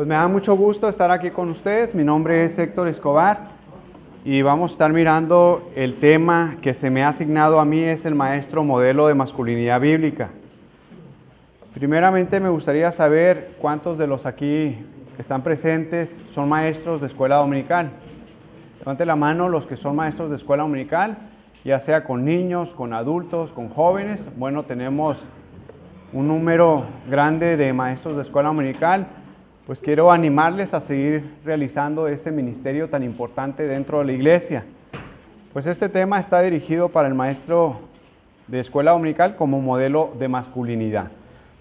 Pues me da mucho gusto estar aquí con ustedes. Mi nombre es Héctor Escobar y vamos a estar mirando el tema que se me ha asignado a mí, es el maestro modelo de masculinidad bíblica. Primeramente me gustaría saber cuántos de los aquí que están presentes son maestros de escuela dominical. Levante la mano los que son maestros de escuela dominical, ya sea con niños, con adultos, con jóvenes. Bueno, tenemos un número grande de maestros de escuela dominical. Pues quiero animarles a seguir realizando ese ministerio tan importante dentro de la iglesia. Pues este tema está dirigido para el maestro de escuela dominical como modelo de masculinidad.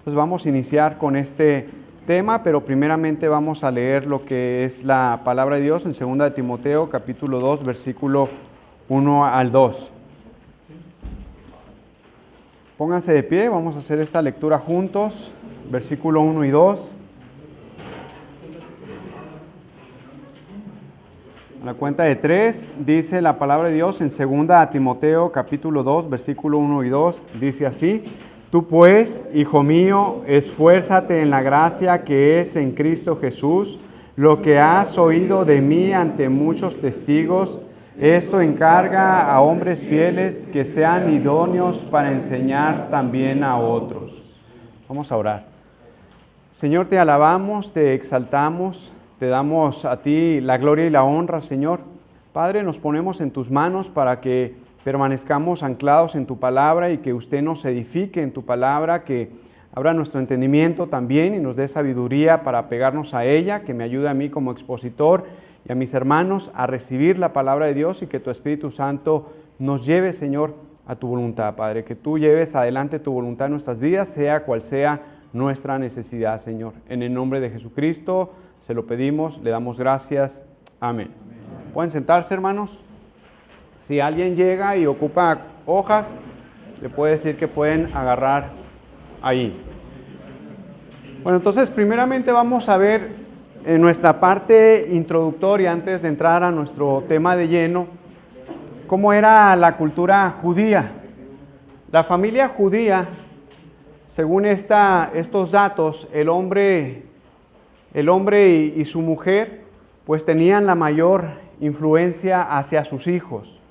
Pues vamos a iniciar con este tema, pero primeramente vamos a leer lo que es la palabra de Dios en 2 de Timoteo, capítulo 2, versículo 1 al 2. Pónganse de pie, vamos a hacer esta lectura juntos, versículo 1 y 2. A la cuenta de 3 dice la palabra de Dios en 2 Timoteo capítulo 2, versículo 1 y 2, dice así: Tú pues, hijo mío, esfuérzate en la gracia que es en Cristo Jesús. Lo que has oído de mí ante muchos testigos, esto encarga a hombres fieles que sean idóneos para enseñar también a otros. Vamos a orar. Señor, te alabamos, te exaltamos. Te damos a ti la gloria y la honra, Señor. Padre, nos ponemos en tus manos para que permanezcamos anclados en tu palabra y que usted nos edifique en tu palabra, que abra nuestro entendimiento también y nos dé sabiduría para pegarnos a ella, que me ayude a mí como expositor y a mis hermanos a recibir la palabra de Dios y que tu Espíritu Santo nos lleve, Señor, a tu voluntad, Padre. Que tú lleves adelante tu voluntad en nuestras vidas, sea cual sea nuestra necesidad, Señor. En el nombre de Jesucristo se lo pedimos, le damos gracias. Amén. ¿Pueden sentarse, hermanos? Si alguien llega y ocupa hojas, le puede decir que pueden agarrar ahí. Bueno, entonces primeramente vamos a ver en nuestra parte introductoria, antes de entrar a nuestro tema de lleno, cómo era la cultura judía. La familia judía, según estos datos, el hombre y su mujer pues tenían la mayor influencia hacia sus hijos.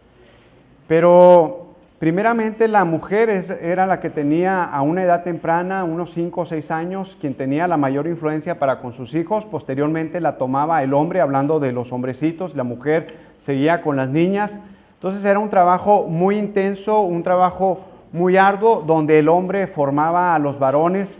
Pero primeramente la mujer era la que tenía a una edad temprana, unos 5 o 6 años, quien tenía la mayor influencia para con sus hijos. Posteriormente la tomaba el hombre, hablando de los hombrecitos, la mujer seguía con las niñas. Entonces era un trabajo muy intenso, un trabajo muy arduo, donde el hombre formaba a los varones.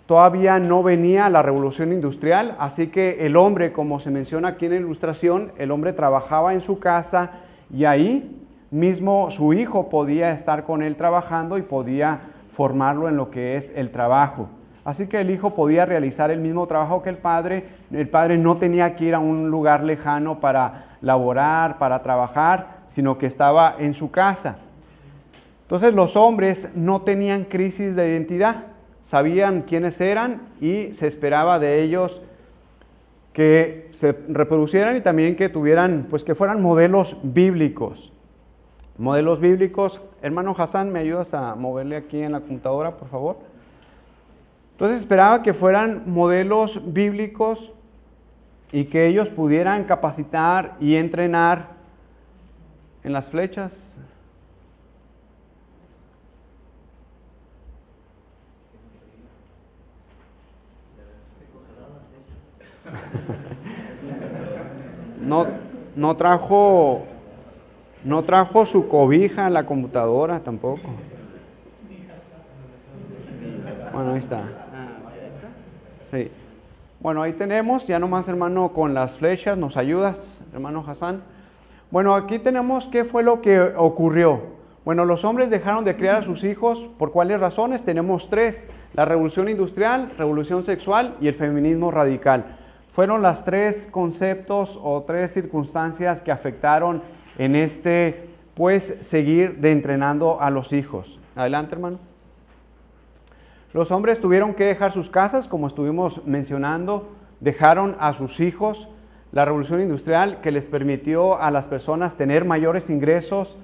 Todavía no venía la revolución industrial, así que el hombre, como se menciona aquí en la ilustración, el hombre trabajaba en su casa y ahí mismo su hijo podía estar con él trabajando y podía formarlo en lo que es el trabajo. Así que el hijo podía realizar el mismo trabajo que el padre no tenía que ir a un lugar lejano para laborar, para trabajar, sino que estaba en su casa. Entonces los hombres no tenían crisis de identidad. Sabían quiénes eran y se esperaba de ellos que se reproducieran y también que tuvieran, pues que fueran modelos bíblicos. Modelos bíblicos. Hermano Hassan, ¿me ayudas a moverle aquí en la computadora, por favor? Entonces esperaba que fueran modelos bíblicos y que ellos pudieran capacitar y entrenar en las flechas. No trajo su cobija a la computadora tampoco. Bueno, ahí está. Sí. Bueno, ahí tenemos, ya nomás, hermano, con las flechas, ¿nos ayudas, hermano Hassan? Bueno, aquí tenemos qué fue lo que ocurrió. Bueno, los hombres dejaron de criar a sus hijos. ¿Por cuáles razones? Tenemos 3. La revolución industrial, revolución sexual y el feminismo radical. Fueron las 3 conceptos o 3 circunstancias que afectaron en pues, seguir de entrenando a los hijos. Adelante, hermano. Los hombres tuvieron que dejar sus casas, como estuvimos mencionando, dejaron a sus hijos. La revolución industrial, que les permitió a las personas tener mayores ingresos,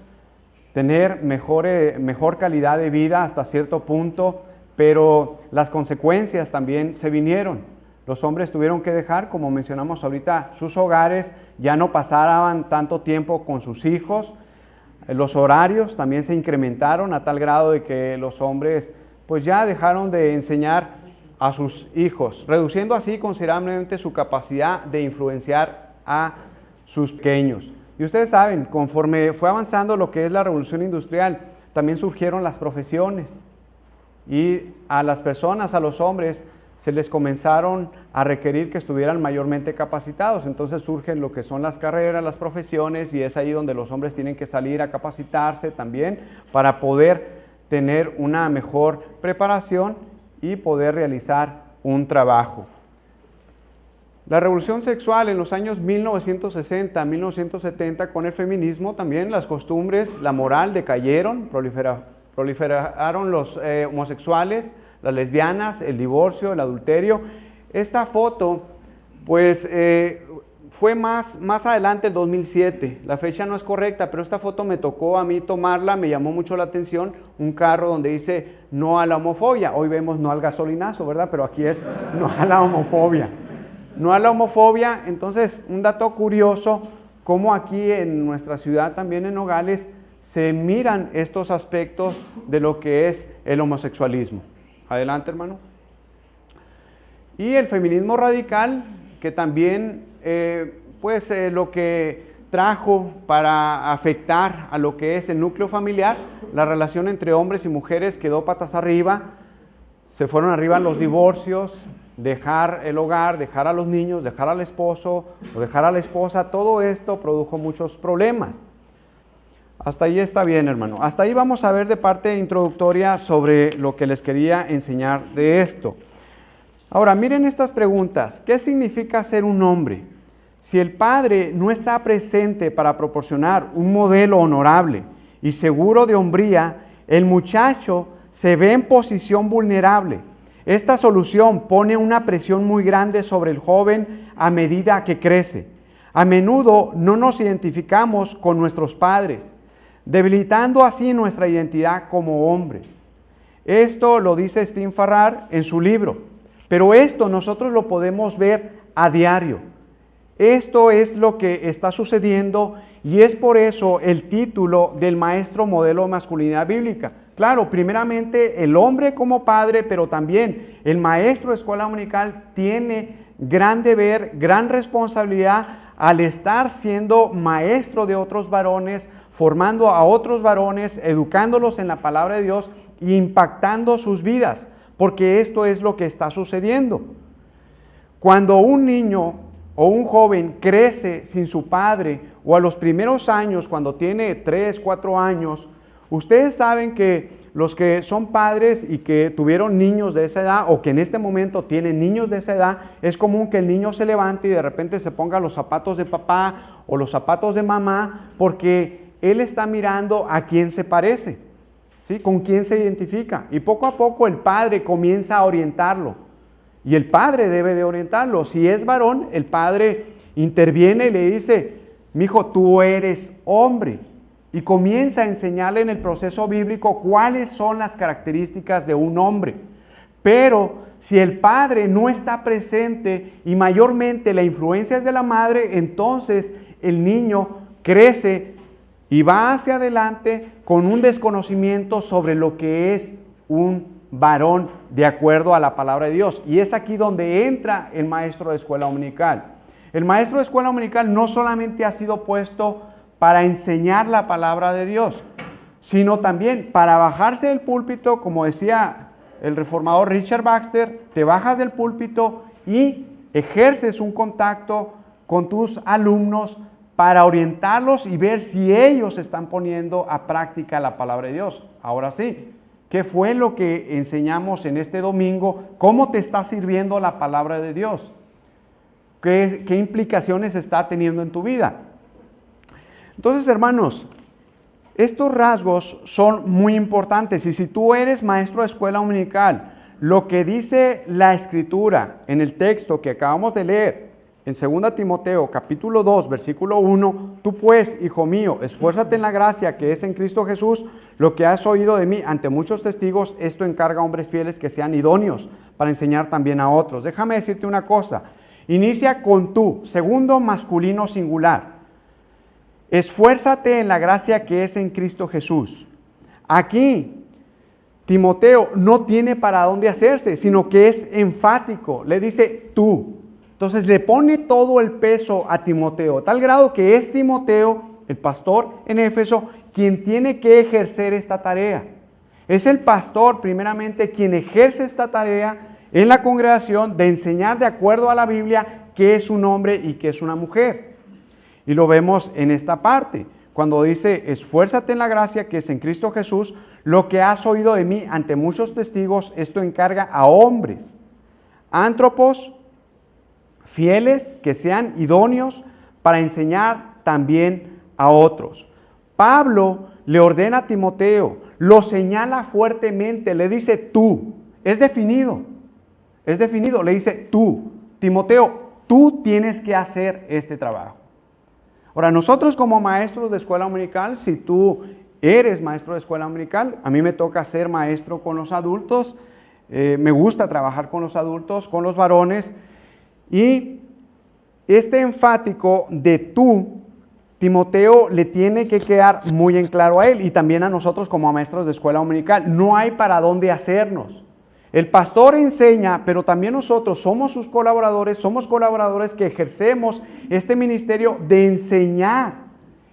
tener mejor calidad de vida hasta cierto punto, pero las consecuencias también se vinieron. Los hombres tuvieron que dejar, como mencionamos ahorita, sus hogares, ya no pasaban tanto tiempo con sus hijos. Los horarios también se incrementaron a tal grado de que los hombres pues ya dejaron de enseñar a sus hijos, reduciendo así considerablemente su capacidad de influenciar a sus pequeños. Y ustedes saben, conforme fue avanzando lo que es la revolución industrial, también surgieron las profesiones y a las personas, a los hombres, se les comenzaron a requerir que estuvieran mayormente capacitados. Entonces surgen lo que son las carreras, las profesiones, y es ahí donde los hombres tienen que salir a capacitarse también para poder tener una mejor preparación y poder realizar un trabajo. La revolución sexual en los años 1960, 1970, con el feminismo también las costumbres, la moral decayeron, proliferaron los homosexuales, las lesbianas, el divorcio, el adulterio. Esta foto, pues, fue más adelante, el 2007. La fecha no es correcta, pero esta foto me tocó a mí tomarla, me llamó mucho la atención. Un carro donde dice no a la homofobia. Hoy vemos no al gasolinazo, ¿verdad? Pero aquí es no a la homofobia. No a la homofobia. Entonces, un dato curioso, como aquí en nuestra ciudad, también en Nogales, se miran estos aspectos de lo que es el homosexualismo. Adelante, hermano. Y el feminismo radical, que también, lo que trajo para afectar a lo que es el núcleo familiar, la relación entre hombres y mujeres quedó patas arriba, se fueron arriba los divorcios, dejar el hogar, dejar a los niños, dejar al esposo o dejar a la esposa, todo esto produjo muchos problemas. Hasta ahí está bien, hermano. Hasta ahí vamos a ver de parte introductoria sobre lo que les quería enseñar de esto. Ahora, miren estas preguntas. ¿Qué significa ser un hombre? Si el padre no está presente para proporcionar un modelo honorable y seguro de hombría, el muchacho se ve en posición vulnerable. Esta solución pone una presión muy grande sobre el joven a medida que crece. A menudo no nos identificamos con nuestros padres, debilitando así nuestra identidad como hombres. Esto lo dice Steve Farrar en su libro, pero esto nosotros lo podemos ver a diario. Esto es lo que está sucediendo y es por eso el título del maestro modelo de masculinidad bíblica. Claro, primeramente el hombre como padre, pero también el maestro de escuela dominical tiene gran deber, gran responsabilidad al estar siendo maestro de otros varones, formando a otros varones, educándolos en la palabra de Dios e impactando sus vidas, porque esto es lo que está sucediendo. Cuando un niño o un joven crece sin su padre, o a los primeros años, cuando tiene 3, 4 años, ustedes saben que los que son padres y que tuvieron niños de esa edad, o que en este momento tienen niños de esa edad, es común que el niño se levante y de repente se ponga los zapatos de papá o los zapatos de mamá, porque él está mirando a quién se parece, ¿sí? Con quién se identifica. Y poco a poco el padre comienza a orientarlo. Y el padre debe de orientarlo. Si es varón, el padre interviene y le dice, mijo, tú eres hombre. Y comienza a enseñarle en el proceso bíblico cuáles son las características de un hombre. Pero si el padre no está presente y mayormente la influencia es de la madre, entonces el niño crece y va hacia adelante con un desconocimiento sobre lo que es un varón de acuerdo a la palabra de Dios. Y es aquí donde entra el maestro de escuela dominical. El maestro de escuela dominical no solamente ha sido puesto para enseñar la palabra de Dios, sino también para bajarse del púlpito, como decía el reformador Richard Baxter, te bajas del púlpito y ejerces un contacto con tus alumnos para orientarlos y ver si ellos están poniendo a práctica la palabra de Dios. Ahora sí, ¿qué fue lo que enseñamos en este domingo? ¿Cómo te está sirviendo la palabra de Dios? ¿Qué implicaciones está teniendo en tu vida? Entonces, hermanos, estos rasgos son muy importantes. Y si tú eres maestro de escuela dominical, lo que dice la Escritura en el texto que acabamos de leer, en 2 Timoteo capítulo 2, versículo 1, tú pues, hijo mío, esfuérzate en la gracia que es en Cristo Jesús, lo que has oído de mí ante muchos testigos, esto encarga a hombres fieles que sean idóneos para enseñar también a otros. Déjame decirte una cosa, inicia con tú, segundo masculino singular. Esfuérzate en la gracia que es en Cristo Jesús. Aquí, Timoteo no tiene para dónde hacerse, sino que es enfático, le dice tú. Entonces le pone todo el peso a Timoteo, tal grado que es Timoteo, el pastor en Éfeso, quien tiene que ejercer esta tarea. Es el pastor, primeramente, quien ejerce esta tarea en la congregación de enseñar de acuerdo a la Biblia qué es un hombre y qué es una mujer. Y lo vemos en esta parte, cuando dice, esfuérzate en la gracia que es en Cristo Jesús, lo que has oído de mí ante muchos testigos, esto encarga a hombres, ántropos, fieles, que sean idóneos para enseñar también a otros. Pablo le ordena a Timoteo, lo señala fuertemente, le dice tú, es definido, le dice tú, Timoteo, tú tienes que hacer este trabajo. Ahora, nosotros como maestros de escuela dominical, si tú eres maestro de escuela dominical, a mí me toca ser maestro con los adultos, me gusta trabajar con los adultos, con los varones, y este enfático de tú, Timoteo, le tiene que quedar muy en claro a él y también a nosotros como maestros de escuela dominical. No hay para dónde hacernos. El pastor enseña, pero también nosotros somos sus colaboradores, somos colaboradores que ejercemos este ministerio de enseñar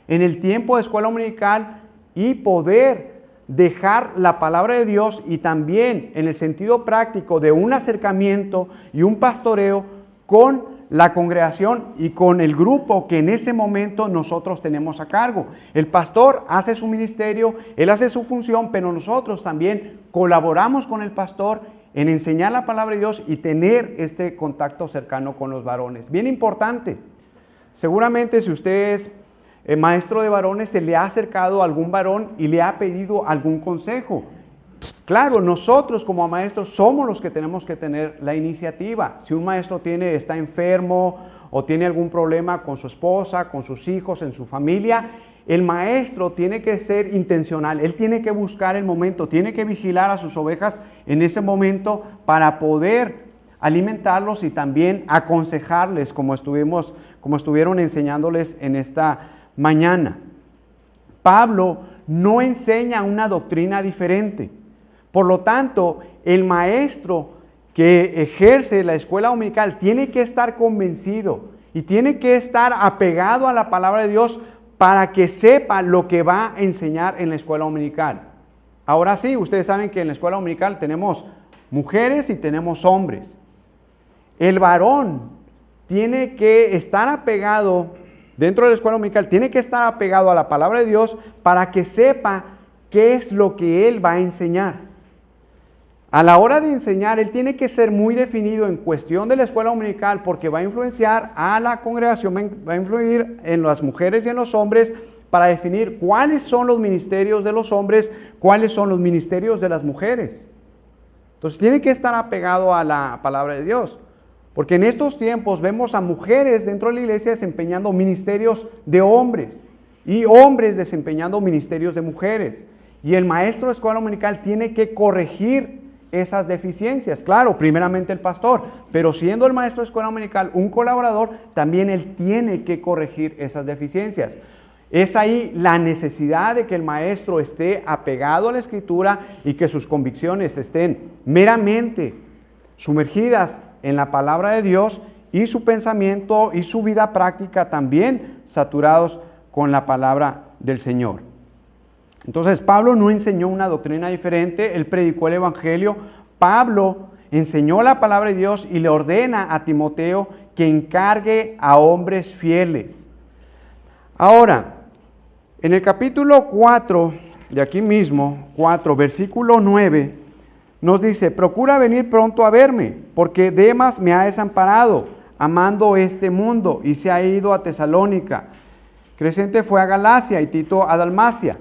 en el tiempo de escuela dominical y poder dejar la palabra de Dios y también en el sentido práctico de un acercamiento y un pastoreo con la congregación y con el grupo que en ese momento nosotros tenemos a cargo. El pastor hace su ministerio, él hace su función, pero nosotros también colaboramos con el pastor en enseñar la palabra de Dios y tener este contacto cercano con los varones. Bien importante, seguramente si usted es maestro de varones, se le ha acercado a algún varón y le ha pedido algún consejo. Claro, nosotros como maestros somos los que tenemos que tener la iniciativa. Si un maestro está enfermo o tiene algún problema con su esposa, con sus hijos, en su familia, el maestro tiene que ser intencional. Él tiene que buscar el momento, tiene que vigilar a sus ovejas en ese momento para poder alimentarlos y también aconsejarles como estuvieron enseñándoles en esta mañana. Pablo no enseña una doctrina diferente. Por lo tanto, el maestro que ejerce la escuela dominical tiene que estar convencido y tiene que estar apegado a la palabra de Dios para que sepa lo que va a enseñar en la escuela dominical. Ahora sí, ustedes saben que en la escuela dominical tenemos mujeres y tenemos hombres. El varón tiene que estar apegado, dentro de la escuela dominical, tiene que estar apegado a la palabra de Dios para que sepa qué es lo que él va a enseñar. A la hora de enseñar, él tiene que ser muy definido en cuestión de la escuela dominical porque va a influenciar a la congregación, va a influir en las mujeres y en los hombres para definir cuáles son los ministerios de los hombres, cuáles son los ministerios de las mujeres. Entonces tiene que estar apegado a la palabra de Dios. Porque en estos tiempos vemos a mujeres dentro de la iglesia desempeñando ministerios de hombres y hombres desempeñando ministerios de mujeres. Y el maestro de escuela dominical tiene que corregir esas deficiencias. Claro, primeramente el pastor, pero siendo el maestro de escuela dominical un colaborador, también él tiene que corregir esas deficiencias. Es ahí la necesidad de que el maestro esté apegado a la Escritura y que sus convicciones estén meramente sumergidas en la palabra de Dios y su pensamiento y su vida práctica también saturados con la palabra del Señor. Entonces Pablo no enseñó una doctrina diferente, él predicó el Evangelio. Pablo enseñó la palabra de Dios y le ordena a Timoteo que encargue a hombres fieles. Ahora, en el capítulo 4, de aquí mismo, 4, versículo 9, nos dice, procura venir pronto a verme, porque Demas me ha desamparado, amando este mundo, y se ha ido a Tesalónica. Crescente fue a Galacia y Tito a Dalmacia.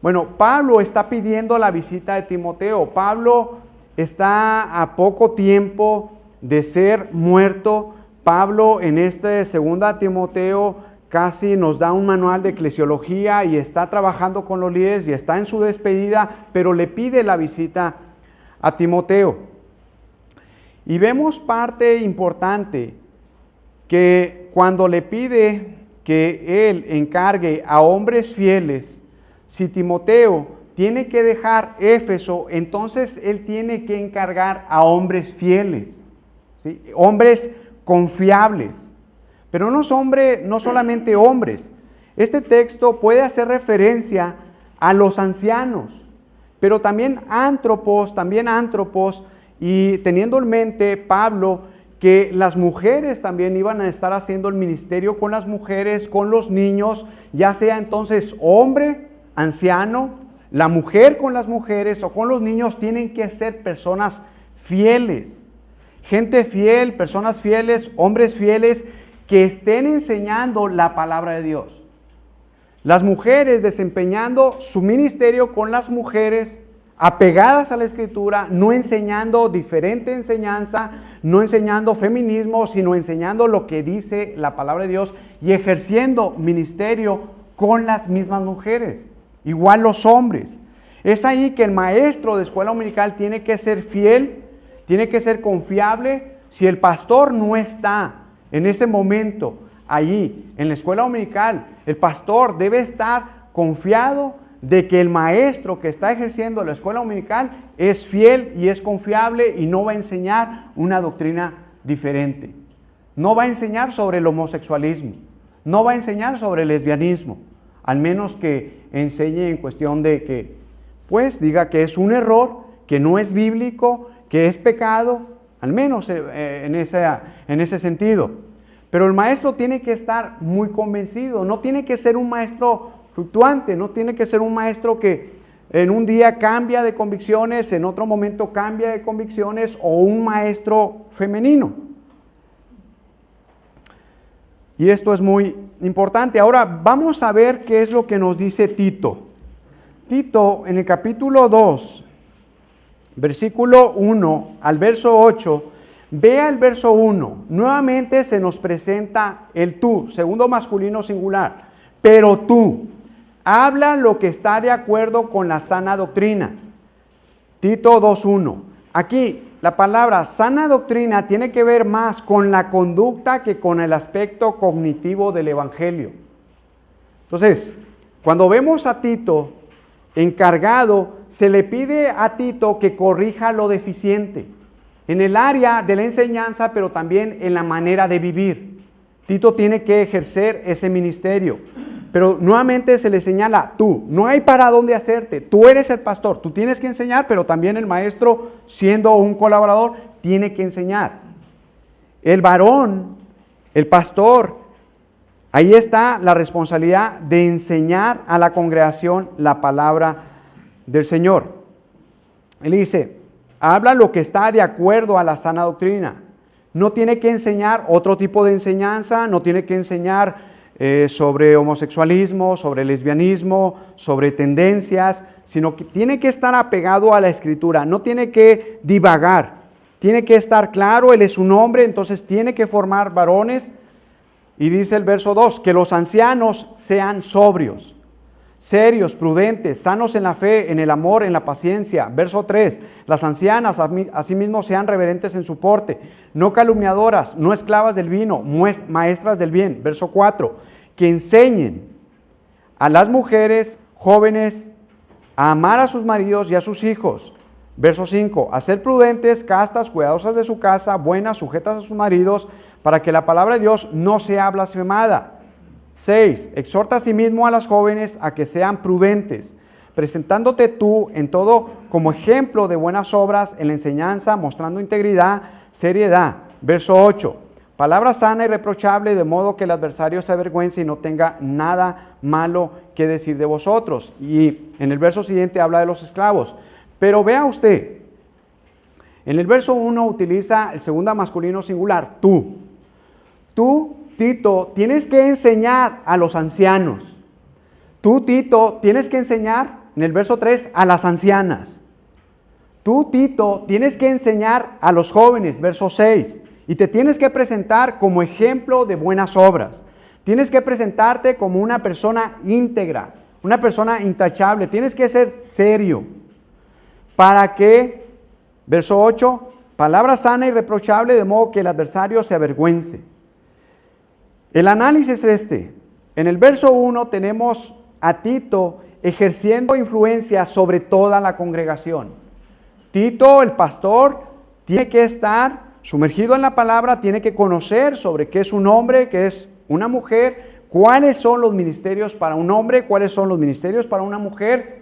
Bueno, Pablo está pidiendo la visita de Timoteo. Pablo está a poco tiempo de ser muerto. Pablo en este 2 Timoteo casi nos da un manual de eclesiología y está trabajando con los líderes y está en su despedida, pero le pide la visita a Timoteo. Y vemos parte importante, que cuando le pide que él encargue a hombres fieles, si Timoteo tiene que dejar Éfeso, entonces él tiene que encargar a hombres fieles, ¿sí? Hombres confiables, pero no solamente hombres. Este texto puede hacer referencia a los ancianos, pero también ántropos, y teniendo en mente Pablo que las mujeres también iban a estar haciendo el ministerio con las mujeres, con los niños, ya sea entonces hombre, anciano, la mujer con las mujeres o con los niños, tienen que ser personas fieles, gente fiel, personas fieles, hombres fieles que estén enseñando la palabra de Dios. Las mujeres desempeñando su ministerio con las mujeres, apegadas a la Escritura, no enseñando diferente enseñanza, no enseñando feminismo, sino enseñando lo que dice la palabra de Dios y ejerciendo ministerio con las mismas mujeres, igual los hombres. Es ahí que el maestro de escuela dominical tiene que ser fiel, tiene que ser confiable. Si el pastor no está en ese momento allí en la escuela dominical, el pastor debe estar confiado de que el maestro que está ejerciendo la escuela dominical es fiel y es confiable y no va a enseñar una doctrina diferente. No va a enseñar sobre el homosexualismo, no va a enseñar sobre el lesbianismo, al menos que enseñe en cuestión de que, pues, diga que es un error, que no es bíblico, que es pecado, al menos en ese sentido. Pero el maestro tiene que estar muy convencido, no tiene que ser un maestro fluctuante, no tiene que ser un maestro que en un día cambia de convicciones, en otro momento cambia de convicciones, o un maestro femenino. Y esto es muy importante. Ahora vamos a ver qué es lo que nos dice Tito. Tito, en el capítulo 2, versículo 1 al verso 8, vea el verso 1. Nuevamente se nos presenta el tú, segundo masculino singular. Pero tú, habla lo que está de acuerdo con la sana doctrina. Tito 2:1. Aquí la palabra sana doctrina tiene que ver más con la conducta que con el aspecto cognitivo del evangelio. Entonces, cuando vemos a Tito encargado, se le pide a Tito que corrija lo deficiente en el área de la enseñanza, pero también en la manera de vivir. Tito tiene que ejercer ese ministerio. Pero nuevamente se le señala, tú, no hay para dónde hacerte, tú eres el pastor, tú tienes que enseñar, pero también el maestro, siendo un colaborador, tiene que enseñar. El varón, el pastor, ahí está la responsabilidad de enseñar a la congregación la palabra del Señor. Él dice, habla lo que está de acuerdo a la sana doctrina. No tiene que enseñar otro tipo de enseñanza, no tiene que enseñar sobre homosexualismo, sobre lesbianismo, sobre tendencias, sino que tiene que estar apegado a la Escritura, no tiene que divagar, tiene que estar claro, él es un hombre, entonces tiene que formar varones. Y dice el verso 2, que los ancianos sean sobrios, serios, prudentes, sanos en la fe, en el amor, en la paciencia. Verso 3, las ancianas asimismo sean reverentes en su porte, no calumniadoras, no esclavas del vino, maestras del bien. Verso 4, que enseñen a las mujeres jóvenes a amar a sus maridos y a sus hijos. Verso 5, a ser prudentes, castas, cuidadosas de su casa, buenas, sujetas a sus maridos, para que la palabra de Dios no sea blasfemada. 6, exhorta a sí mismo a las jóvenes a que sean prudentes, presentándote tú en todo como ejemplo de buenas obras, en la enseñanza, mostrando integridad, seriedad. Verso 8, palabra sana y reprochable, de modo que el adversario se avergüence y no tenga nada malo que decir de vosotros. Y en el verso siguiente habla de los esclavos. Pero vea usted, en el verso 1 utiliza el segundo masculino singular, tú. Tú, Tito, tienes que enseñar a los ancianos. Tú, Tito, tienes que enseñar, en el verso 3, a las ancianas. Tú, Tito, tienes que enseñar a los jóvenes, verso 6. Y te tienes que presentar como ejemplo de buenas obras. Tienes que presentarte como una persona íntegra, una persona intachable. Tienes que ser serio. Para que, verso 8, Palabra sana y reprochable, de modo que el adversario se avergüence. El análisis es este. En el verso 1 tenemos a Tito ejerciendo influencia sobre toda la congregación. Tito, el pastor, tiene que estar sumergido en la palabra, tiene que conocer sobre qué es un hombre, qué es una mujer, cuáles son los ministerios para un hombre, cuáles son los ministerios para una mujer.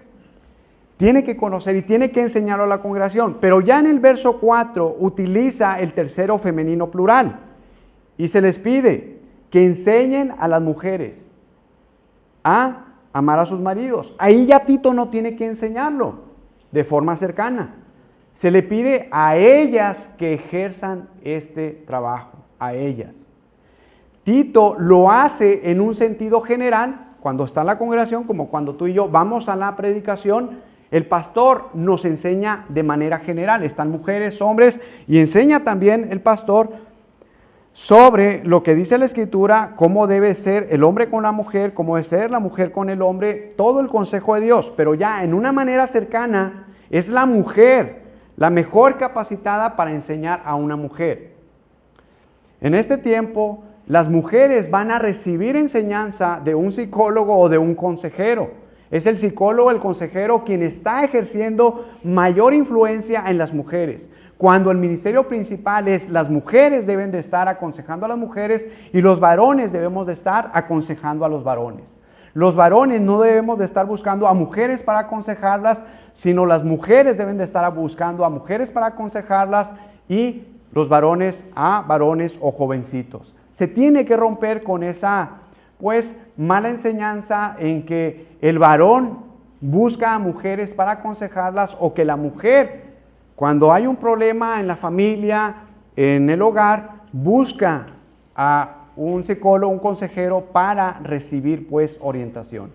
Tiene que conocer y tiene que enseñarlo a la congregación. Pero ya en el verso 4 utiliza el tercero femenino plural y se les pide que enseñen a las mujeres a amar a sus maridos. Ahí ya Tito no tiene que enseñarlo de forma cercana. Se le pide a ellas que ejerzan este trabajo, a ellas. Tito lo hace en un sentido general, cuando está en la congregación, como cuando tú y yo vamos a la predicación, el pastor nos enseña de manera general, están mujeres, hombres, y enseña también el pastor sobre lo que dice la Escritura, cómo debe ser el hombre con la mujer, cómo debe ser la mujer con el hombre, todo el consejo de Dios, pero ya en una manera cercana es la mujer la mejor capacitada para enseñar a una mujer. En este tiempo, las mujeres van a recibir enseñanza de un psicólogo o de un consejero. Es el psicólogo, el consejero, quien está ejerciendo mayor influencia en las mujeres. Cuando el ministerio principal es las mujeres deben de estar aconsejando a las mujeres y los varones debemos de estar aconsejando a los varones. Los varones no debemos de estar buscando a mujeres para aconsejarlas, sino las mujeres deben de estar buscando a mujeres para aconsejarlas y los varones a varones o jovencitos. Se tiene que romper con esa, mala enseñanza en que el varón busca a mujeres para aconsejarlas o que la mujer, cuando hay un problema en la familia, en el hogar, busca a un psicólogo, un consejero para recibir orientación.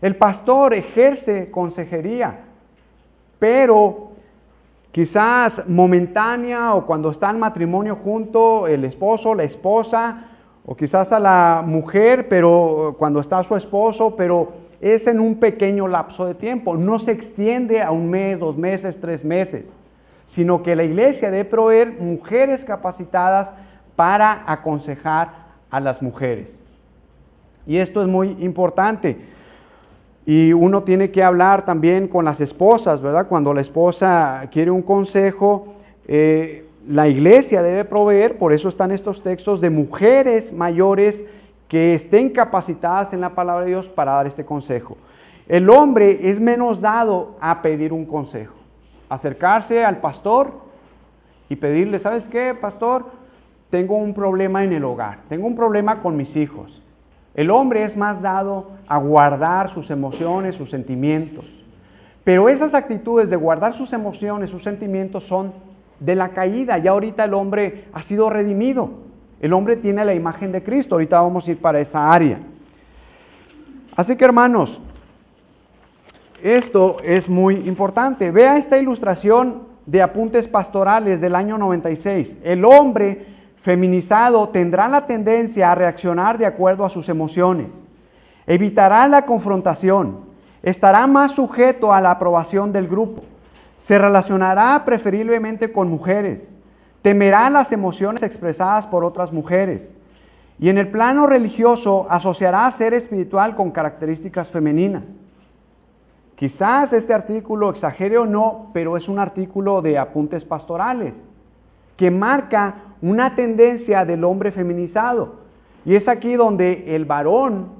El pastor ejerce consejería, pero quizás momentánea o cuando está en matrimonio junto, el esposo, la esposa, o quizás a la mujer, pero cuando está su esposo, pero es en un pequeño lapso de tiempo, no se extiende a 1 mes, 2 meses, 3 meses, sino que la iglesia debe proveer mujeres capacitadas para aconsejar a las mujeres. Y esto es muy importante. Y uno tiene que hablar también con las esposas, ¿verdad? Cuando la esposa quiere un consejo, la iglesia debe proveer, por eso están estos textos, de mujeres mayores que estén capacitadas en la palabra de Dios para dar este consejo. El hombre es menos dado a pedir un consejo, acercarse al pastor y pedirle, ¿sabes qué, pastor? Tengo un problema en el hogar, tengo un problema con mis hijos. El hombre es más dado a guardar sus emociones, sus sentimientos. Pero esas actitudes de guardar sus emociones, sus sentimientos son de la caída. Ya ahorita el hombre ha sido redimido. El hombre tiene la imagen de Cristo. Ahorita vamos a ir para esa área. Así que, hermanos, esto es muy importante. Vea esta ilustración de Apuntes Pastorales del año 96. El hombre feminizado tendrá la tendencia a reaccionar de acuerdo a sus emociones. Evitará la confrontación. Estará más sujeto a la aprobación del grupo. Se relacionará preferiblemente con mujeres. Temerá las emociones expresadas por otras mujeres. Y en el plano religioso asociará ser espiritual con características femeninas. Quizás este artículo exagere o no, pero es un artículo de Apuntes Pastorales que marca una tendencia del hombre feminizado. Y es aquí donde el varón,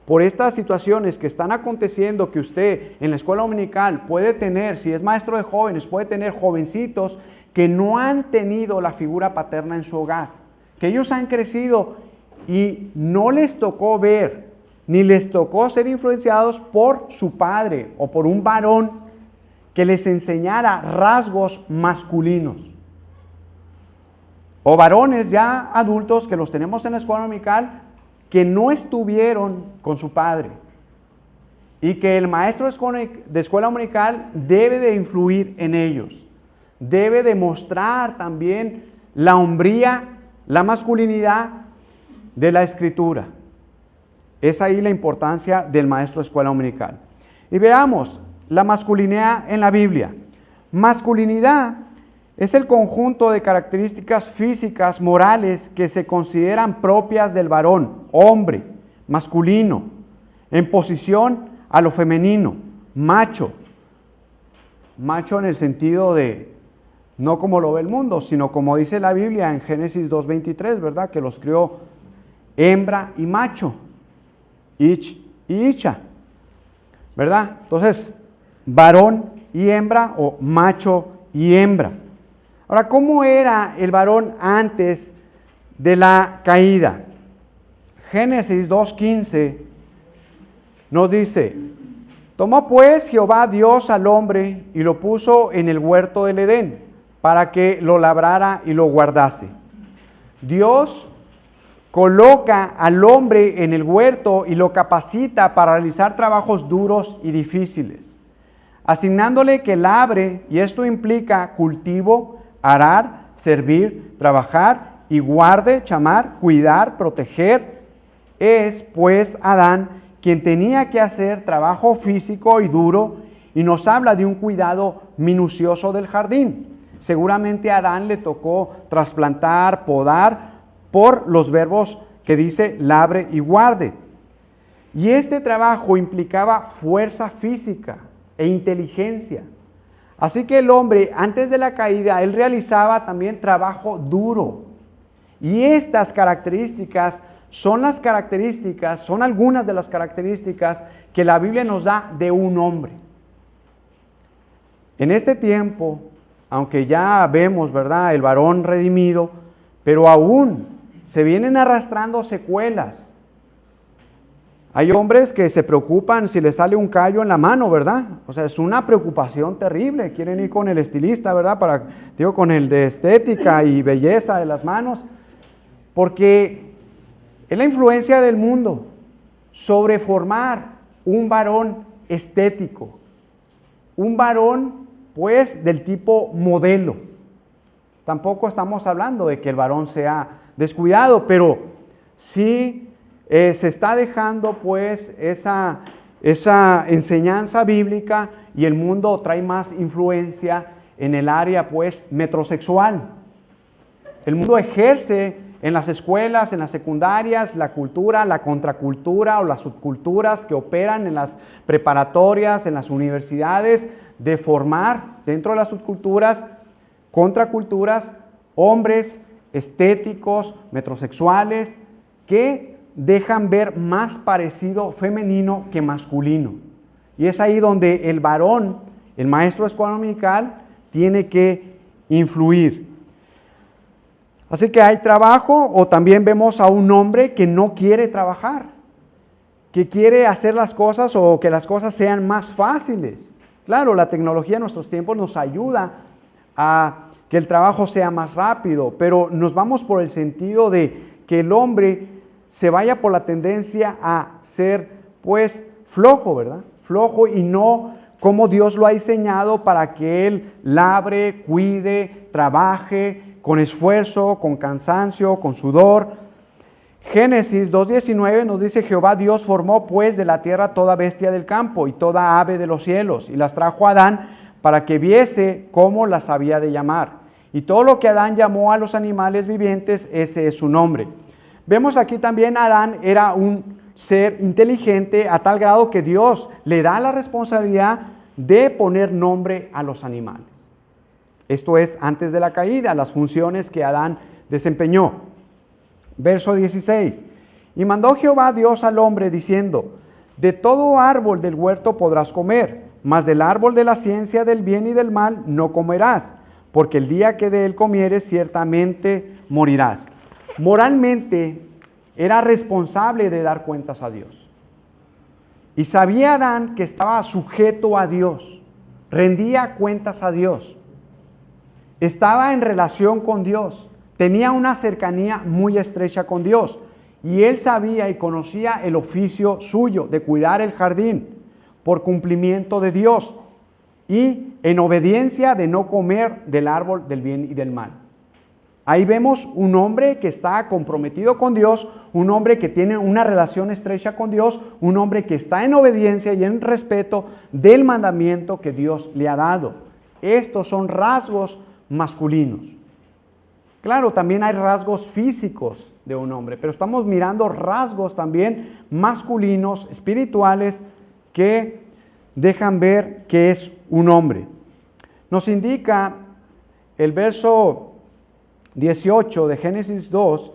por estas situaciones que están aconteciendo, que usted en la escuela dominical puede tener, si es maestro de jóvenes, puede tener jovencitos que no han tenido la figura paterna en su hogar, que ellos han crecido y no les tocó ver, ni les tocó ser influenciados por su padre o por un varón que les enseñara rasgos masculinos. O varones ya adultos que los tenemos en la escuela dominical que no estuvieron con su padre y que el maestro de escuela dominical debe de influir en ellos. Debe de mostrar también la hombría, la masculinidad de la Escritura. Es ahí la importancia del maestro de escuela dominical. Y veamos la masculinidad en la Biblia. Masculinidad Es el conjunto de características físicas, morales, que se consideran propias del varón, hombre, masculino, en posición a lo femenino, macho. Macho en el sentido de, no como lo ve el mundo, sino como dice la Biblia en Génesis 2:23, ¿verdad? Que los crió hembra y macho, ich y icha, ¿verdad? Entonces, varón y hembra o macho y hembra. Ahora, ¿cómo era el varón antes de la caída? Génesis 2:15 nos dice: tomó pues Jehová Dios al hombre y lo puso en el huerto del Edén, para que lo labrara y lo guardase. Dios coloca al hombre en el huerto y lo capacita para realizar trabajos duros y difíciles, asignándole que labre, y esto implica cultivo, arar, servir, trabajar y guarde, chamar, cuidar, proteger. Es pues Adán quien tenía que hacer trabajo físico y duro, y nos habla de un cuidado minucioso del jardín. Seguramente a Adán le tocó trasplantar, podar, por los verbos que dice labre y guarde. Y este trabajo implicaba fuerza física e inteligencia. Así que el hombre, antes de la caída, él realizaba también trabajo duro. Y estas características son algunas de las características que la Biblia nos da de un hombre. En este tiempo, aunque ya vemos, ¿verdad?, el varón redimido, pero aún se vienen arrastrando secuelas. Hay hombres que se preocupan si les sale un callo en la mano, ¿verdad? O sea, es una preocupación terrible. Quieren ir con el estilista, ¿verdad? Con el de estética y belleza de las manos. Porque es la influencia del mundo sobre formar un varón estético. Un varón, pues, del tipo modelo. Tampoco estamos hablando de que el varón sea descuidado, pero sí se está dejando pues esa enseñanza bíblica, y el mundo trae más influencia en el área pues metrosexual. El mundo ejerce en las escuelas, en las secundarias, la cultura, la contracultura o las subculturas que operan en las preparatorias, en las universidades, de formar dentro de las subculturas, contraculturas, hombres estéticos, metrosexuales, que dejan ver más parecido femenino que masculino. Y es ahí donde el varón, el maestro de escuela dominical, tiene que influir. Así que hay trabajo, o también vemos a un hombre que no quiere trabajar, que quiere hacer las cosas o que las cosas sean más fáciles. Claro, la tecnología en nuestros tiempos nos ayuda a que el trabajo sea más rápido, pero nos vamos por el sentido de que el hombre se vaya por la tendencia a ser pues flojo, ¿verdad? Flojo, y no como Dios lo ha diseñado para que él labre, cuide, trabaje con esfuerzo, con cansancio, con sudor. Génesis 2:19 nos dice: Jehová Dios formó pues de la tierra toda bestia del campo y toda ave de los cielos, y las trajo a Adán para que viese cómo las había de llamar. Y todo lo que Adán llamó a los animales vivientes, ese es su nombre. Vemos aquí también Adán era un ser inteligente a tal grado que Dios le da la responsabilidad de poner nombre a los animales. Esto es antes de la caída, las funciones que Adán desempeñó. Verso 16. Y mandó Jehová Dios al hombre diciendo: de todo árbol del huerto podrás comer, mas del árbol de la ciencia del bien y del mal no comerás, porque el día que de él comieres ciertamente morirás. Moralmente era responsable de dar cuentas a Dios. Y sabía Adán que estaba sujeto a Dios, rendía cuentas a Dios, estaba en relación con Dios, tenía una cercanía muy estrecha con Dios, y él sabía y conocía el oficio suyo de cuidar el jardín por cumplimiento de Dios y en obediencia de no comer del árbol del bien y del mal. Ahí vemos un hombre que está comprometido con Dios, un hombre que tiene una relación estrecha con Dios, un hombre que está en obediencia y en respeto del mandamiento que Dios le ha dado. Estos son rasgos masculinos. Claro, también hay rasgos físicos de un hombre, pero estamos mirando rasgos también masculinos, espirituales, que dejan ver que es un hombre. Nos indica el verso 18 de Génesis 2,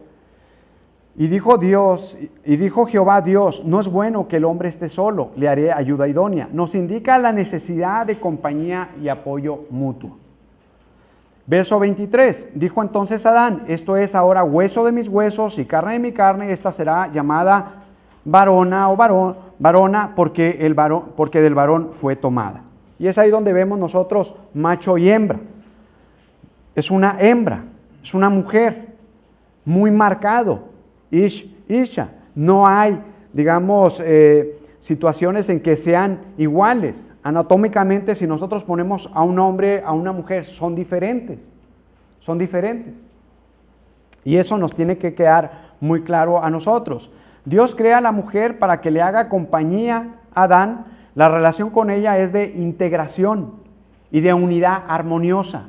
y dijo Jehová Dios, no es bueno que el hombre esté solo, le haré ayuda idónea. Nos indica la necesidad de compañía y apoyo mutuo. Verso 23, dijo entonces Adán, esto es ahora hueso de mis huesos y carne de mi carne, esta será llamada varona o varona porque del varón fue tomada. Y es ahí donde vemos nosotros macho y hembra. Es una hembra, es una mujer, muy marcado. Isha. No hay, digamos, situaciones en que sean iguales. Anatómicamente, si nosotros ponemos a un hombre, a una mujer, son diferentes. Son diferentes. Y eso nos tiene que quedar muy claro a nosotros. Dios crea a la mujer para que le haga compañía a Adán. La relación con ella es de integración y de unidad armoniosa.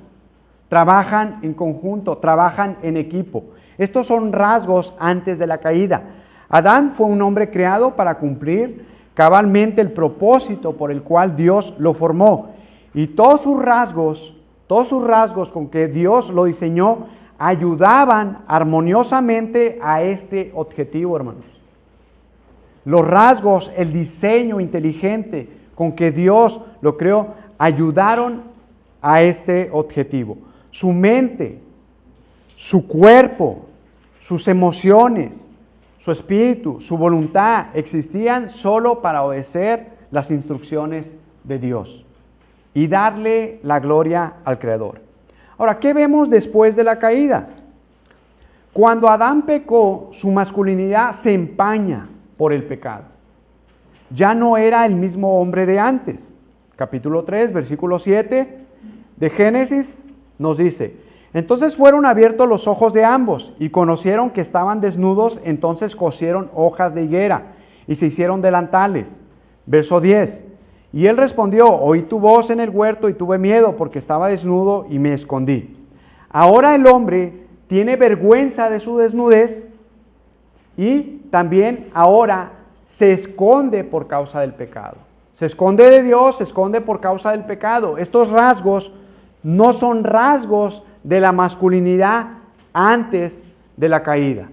Trabajan en conjunto, trabajan en equipo. Estos son rasgos antes de la caída. Adán fue un hombre creado para cumplir cabalmente el propósito por el cual Dios lo formó. Y todos sus rasgos con que Dios lo diseñó, ayudaban armoniosamente a este objetivo, hermanos. Los rasgos, el diseño inteligente con que Dios lo creó, ayudaron a este objetivo. Su mente, su cuerpo, sus emociones, su espíritu, su voluntad existían solo para obedecer las instrucciones de Dios y darle la gloria al Creador. Ahora, ¿qué vemos después de la caída? Cuando Adán pecó, su masculinidad se empaña por el pecado. Ya no era el mismo hombre de antes. Capítulo 3, versículo 7 de Génesis nos dice: entonces fueron abiertos los ojos de ambos y conocieron que estaban desnudos, entonces cosieron hojas de higuera y se hicieron delantales. Verso 10, y él respondió, oí tu voz en el huerto y tuve miedo porque estaba desnudo y me escondí. Ahora el hombre tiene vergüenza de su desnudez y también ahora se esconde por causa del pecado. Se esconde de Dios, se esconde por causa del pecado. Estos rasgos no son rasgos de la masculinidad antes de la caída,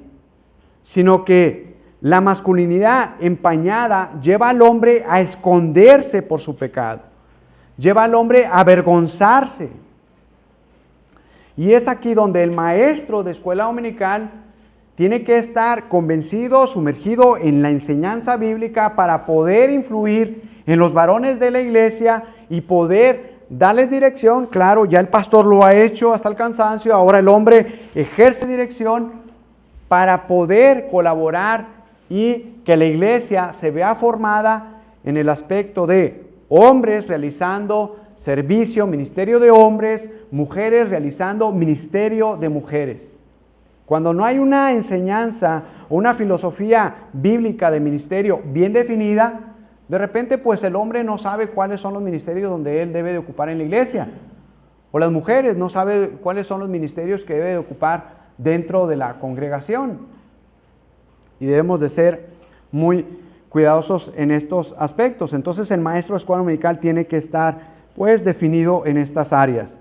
sino que la masculinidad empañada lleva al hombre a esconderse por su pecado, lleva al hombre a avergonzarse. Y es aquí donde el maestro de escuela dominical tiene que estar convencido, sumergido en la enseñanza bíblica para poder influir en los varones de la iglesia y poder darles dirección. Claro, ya el pastor lo ha hecho hasta el cansancio, ahora el hombre ejerce dirección para poder colaborar y que la iglesia se vea formada en el aspecto de hombres realizando servicio, ministerio de hombres, mujeres realizando ministerio de mujeres. Cuando no hay una enseñanza o una filosofía bíblica de ministerio bien definida, de repente pues el hombre no sabe cuáles son los ministerios donde él debe de ocupar en la iglesia. O las mujeres no saben cuáles son los ministerios que debe de ocupar dentro de la congregación. Y debemos de ser muy cuidadosos en estos aspectos. Entonces el maestro de escuela dominical tiene que estar pues definido en estas áreas.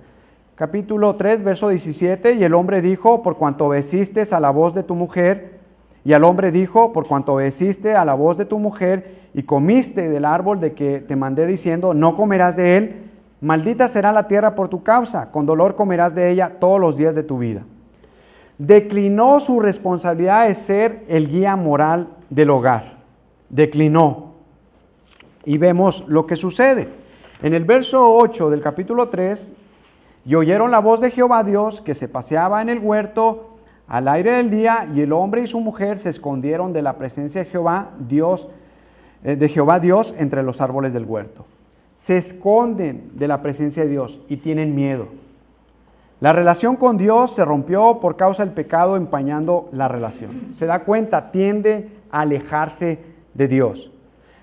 Capítulo 3, verso 17, y el hombre dijo, por cuanto obedeciste a la voz de tu mujer, y al hombre dijo, por cuanto obedeciste a la voz de tu mujer, y comiste del árbol de que te mandé diciendo, no comerás de él, maldita será la tierra por tu causa, con dolor comerás de ella todos los días de tu vida. Declinó su responsabilidad de ser el guía moral del hogar. Declinó. Y vemos lo que sucede. En el verso 8 del capítulo 3, y oyeron la voz de Jehová Dios que se paseaba en el huerto al aire del día, y el hombre y su mujer se escondieron de la presencia de Jehová Dios entre los árboles del huerto. Se esconden de la presencia de Dios y tienen miedo. La relación con Dios se rompió por causa del pecado, empañando la relación. Se da cuenta, tiende a alejarse de Dios.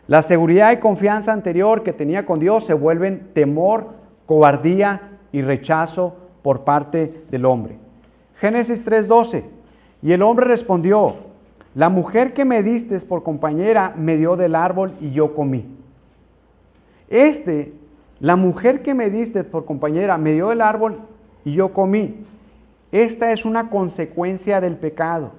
La seguridad y confianza anterior que tenía con Dios se vuelven temor, cobardía y rechazo por parte del hombre. Génesis 3:12. Y el hombre respondió: la mujer que me diste por compañera me dio del árbol y yo comí. La mujer que me diste por compañera me dio del árbol y yo comí. Esta es una consecuencia del pecado.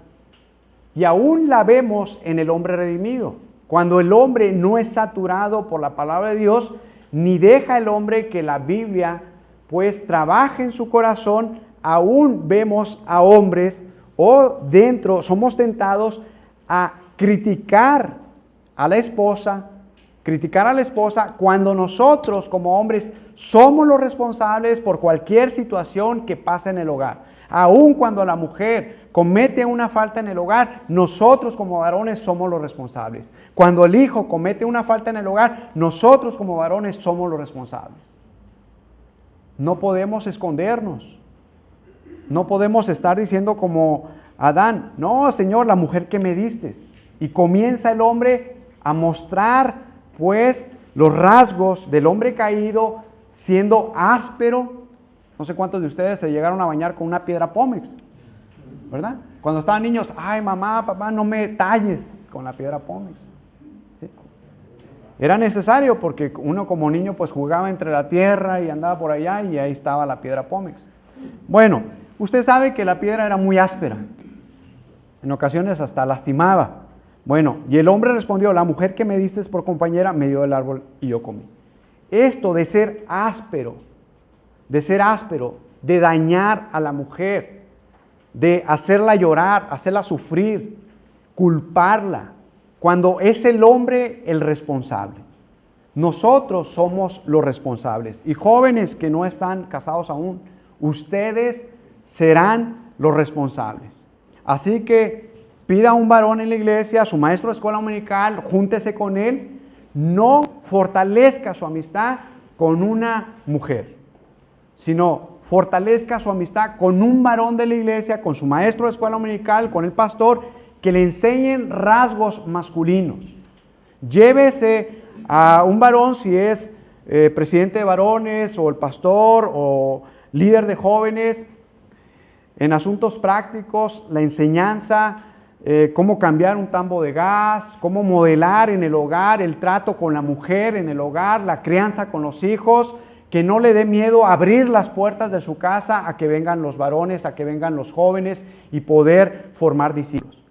Y aún la vemos en el hombre redimido. Cuando el hombre no es saturado por la palabra de Dios, ni deja el hombre que la Biblia pues trabaje en su corazón, aún vemos a hombres somos tentados a criticar a la esposa cuando nosotros como hombres somos los responsables por cualquier situación que pasa en el hogar. Aun cuando la mujer comete una falta en el hogar, nosotros como varones somos los responsables. Cuando el hijo comete una falta en el hogar, nosotros como varones somos los responsables. No podemos escondernos. No podemos estar diciendo como Adán: no, Señor, la mujer que me diste. Y comienza el hombre a mostrar pues los rasgos del hombre caído, siendo áspero. No sé cuántos de ustedes se llegaron a bañar con una piedra Pómex, ¿verdad? Cuando estaban niños: ay, mamá, papá, no me talles con la piedra Pómex. ¿Sí? Era necesario porque uno como niño pues jugaba entre la tierra y andaba por allá y ahí estaba la piedra Pómex. Bueno, usted sabe que la piedra era muy áspera. En ocasiones hasta lastimaba. Bueno, y el hombre respondió: la mujer que me diste por compañera me dio del árbol y yo comí. Esto de ser áspero, de dañar a la mujer, de hacerla llorar, hacerla sufrir, culparla, cuando es el hombre el responsable. Nosotros somos los responsables. Y jóvenes que no están casados aún, ustedes serán los responsables. Así que pida a un varón en la iglesia, a su maestro de escuela dominical, júntese con él. No fortalezca su amistad con una mujer, sino fortalezca su amistad con un varón de la iglesia, con su maestro de escuela dominical, con el pastor, que le enseñen rasgos masculinos. Llévese a un varón, si es presidente de varones o el pastor o líder de jóvenes, en asuntos prácticos, la enseñanza, cómo cambiar un tambo de gas, cómo modelar en el hogar el trato con la mujer en el hogar, la crianza con los hijos, que no le dé miedo abrir las puertas de su casa a que vengan los varones, a que vengan los jóvenes y poder formar discípulos.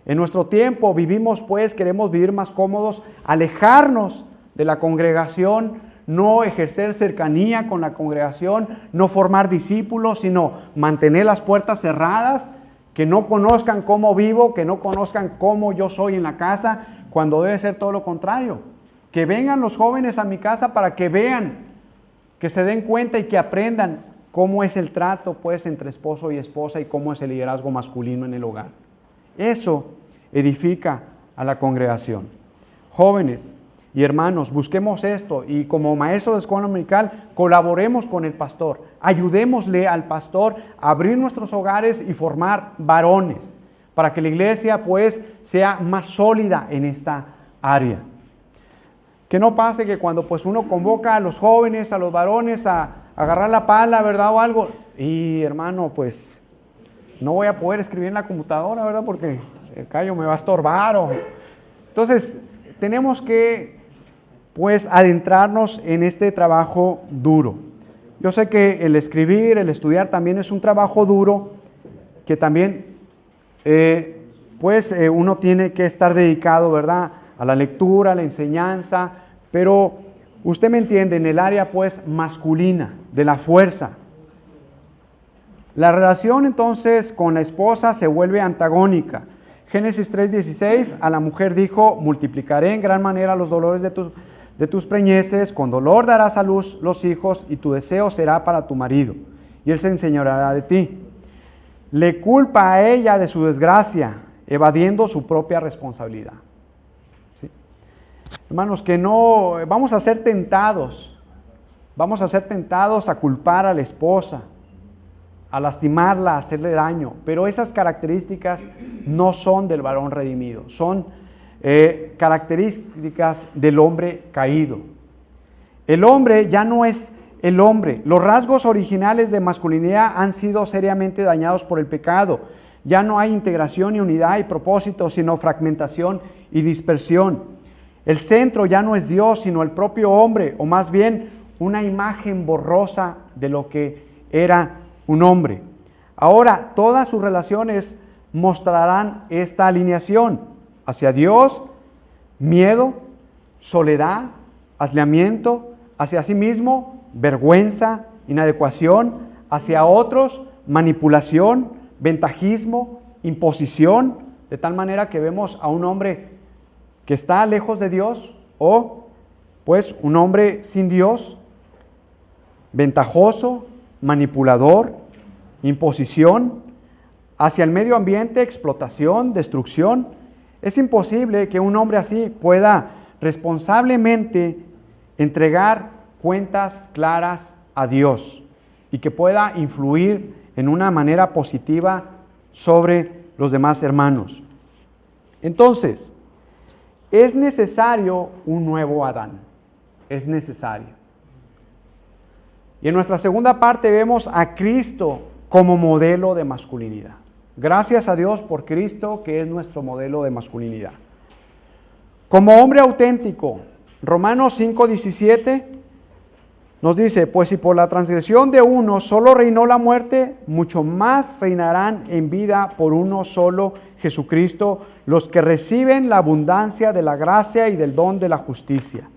En nuestro tiempo vivimos pues, queremos vivir más cómodos, alejarnos de la congregación, no ejercer cercanía con la congregación, no formar discípulos, sino mantener las puertas cerradas, que no conozcan cómo vivo, que no conozcan cómo yo soy en la casa, cuando debe ser todo lo contrario. Que vengan los jóvenes a mi casa para que vean, que se den cuenta y que aprendan cómo es el trato pues entre esposo y esposa y cómo es el liderazgo masculino en el hogar. Eso edifica a la congregación. Jóvenes y hermanos, busquemos esto y como maestros de escuela dominical colaboremos con el pastor, ayudémosle al pastor a abrir nuestros hogares y formar varones para que la iglesia pues sea más sólida en esta área. Que no pase que cuando pues uno convoca a los jóvenes, a los varones a agarrar la pala, ¿verdad? O algo, y hermano, pues no voy a poder escribir en la computadora, ¿verdad? Porque el callo me va a estorbar. Entonces, tenemos que pues adentrarnos en este trabajo duro. Yo sé que el escribir, el estudiar también es un trabajo duro, que también uno tiene que estar dedicado, ¿verdad?, a la lectura, a la enseñanza, pero usted me entiende, en el área pues masculina, de la fuerza. La relación entonces con la esposa se vuelve antagónica. Génesis 3:16, a la mujer dijo: multiplicaré en gran manera los dolores de tus preñeces, con dolor darás a luz los hijos, y tu deseo será para tu marido, y él se enseñoreará de ti. Le culpa a ella de su desgracia, evadiendo su propia responsabilidad. ¿Sí? Hermanos, que no, vamos a ser tentados a culpar a la esposa, a lastimarla, a hacerle daño, pero esas características no son del varón redimido, son características del hombre caído. El hombre ya no es el hombre. Los rasgos originales de masculinidad han sido seriamente dañados por el pecado. Ya no hay integración y unidad y propósito, sino fragmentación y dispersión. El centro ya no es Dios, sino el propio hombre, o más bien una imagen borrosa de lo que era un hombre. Ahora, todas sus relaciones mostrarán esta alineación hacia Dios, miedo, soledad, aislamiento, hacia sí mismo, vergüenza, inadecuación, hacia otros, manipulación, ventajismo, imposición, de tal manera que vemos a un hombre que está lejos de Dios o pues un hombre sin Dios, ventajoso, manipulador, imposición, hacia el medio ambiente, explotación, destrucción. Es imposible que un hombre así pueda responsablemente entregar cuentas claras a Dios y que pueda influir en una manera positiva sobre los demás hermanos. Entonces, es necesario un nuevo Adán, es necesario. Y en nuestra segunda parte vemos a Cristo como modelo de masculinidad. Gracias a Dios por Cristo, que es nuestro modelo de masculinidad. Como hombre auténtico, Romanos 5:17 nos dice, pues si por la transgresión de uno solo reinó la muerte, mucho más reinarán en vida por uno solo, Jesucristo, los que reciben la abundancia de la gracia y del don de la justicia.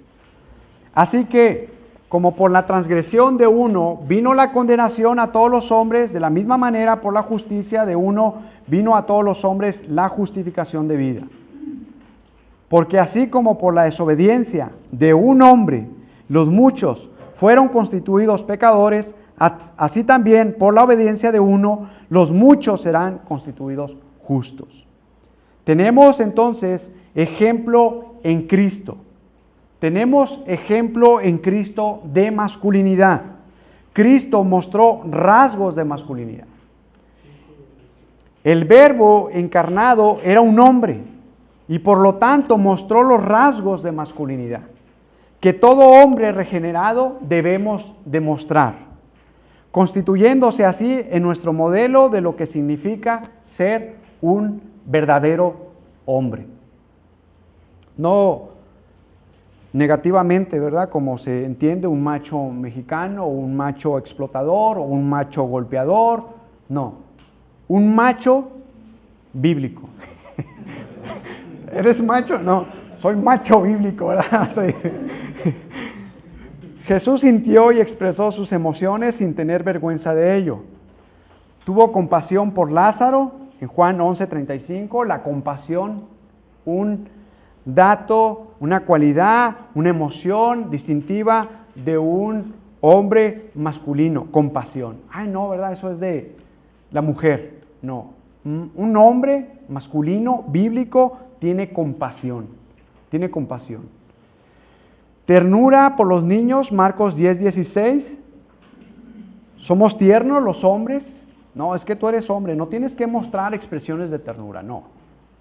Así que, como por la transgresión de uno vino la condenación a todos los hombres, de la misma manera por la justicia de uno vino a todos los hombres la justificación de vida. Porque así como por la desobediencia de un hombre los muchos fueron constituidos pecadores, así también por la obediencia de uno los muchos serán constituidos justos. Tenemos entonces ejemplo en Cristo. Tenemos ejemplo en Cristo de masculinidad. Cristo mostró rasgos de masculinidad. El Verbo encarnado era un hombre y por lo tanto mostró los rasgos de masculinidad que todo hombre regenerado debemos demostrar, constituyéndose así en nuestro modelo de lo que significa ser un verdadero hombre. No negativamente, ¿verdad? Como se entiende un macho mexicano, o un macho explotador, o un macho golpeador. No, un macho bíblico. ¿Eres macho? No, soy macho bíblico, ¿verdad? Jesús sintió y expresó sus emociones sin tener vergüenza de ello. Tuvo compasión por Lázaro, en Juan 11:35, la compasión, un dato, una cualidad, una emoción distintiva de un hombre masculino, compasión. Ay, no, ¿verdad? Eso es de la mujer. No, un hombre masculino, bíblico, tiene compasión, tiene compasión. Ternura por los niños, Marcos 10:16. ¿Somos tiernos los hombres? No, es que tú eres hombre, no tienes que mostrar expresiones de ternura, no.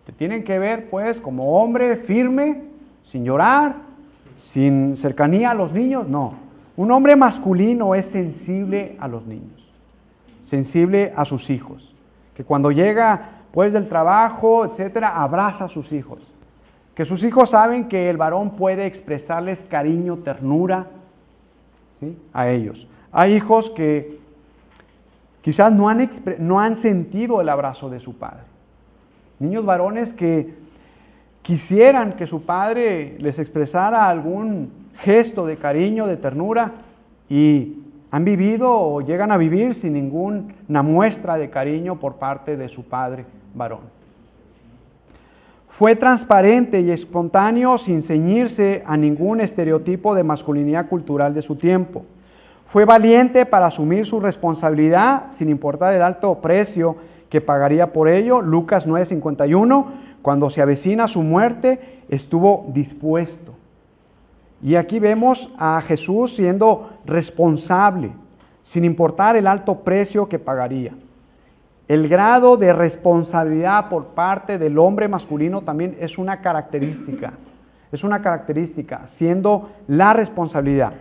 Te tienen que ver, pues, como hombre firme, sin llorar, sin cercanía a los niños, no. Un hombre masculino es sensible a los niños, sensible a sus hijos, que cuando llega, pues, del trabajo, etcétera, abraza a sus hijos. Que sus hijos saben que el varón puede expresarles cariño, ternura, ¿sí?, a ellos. Hay hijos que quizás no han sentido el abrazo de su padre. Niños varones que quisieran que su padre les expresara algún gesto de cariño, de ternura, y han vivido o llegan a vivir sin ninguna muestra de cariño por parte de su padre varón. Fue transparente y espontáneo sin ceñirse a ningún estereotipo de masculinidad cultural de su tiempo. Fue valiente para asumir su responsabilidad sin importar el alto precio que pagaría por ello. Lucas 9:51, cuando se avecina su muerte, estuvo dispuesto. Y aquí vemos a Jesús siendo responsable, sin importar el alto precio que pagaría. El grado de responsabilidad por parte del hombre masculino también es una característica, siendo la responsabilidad.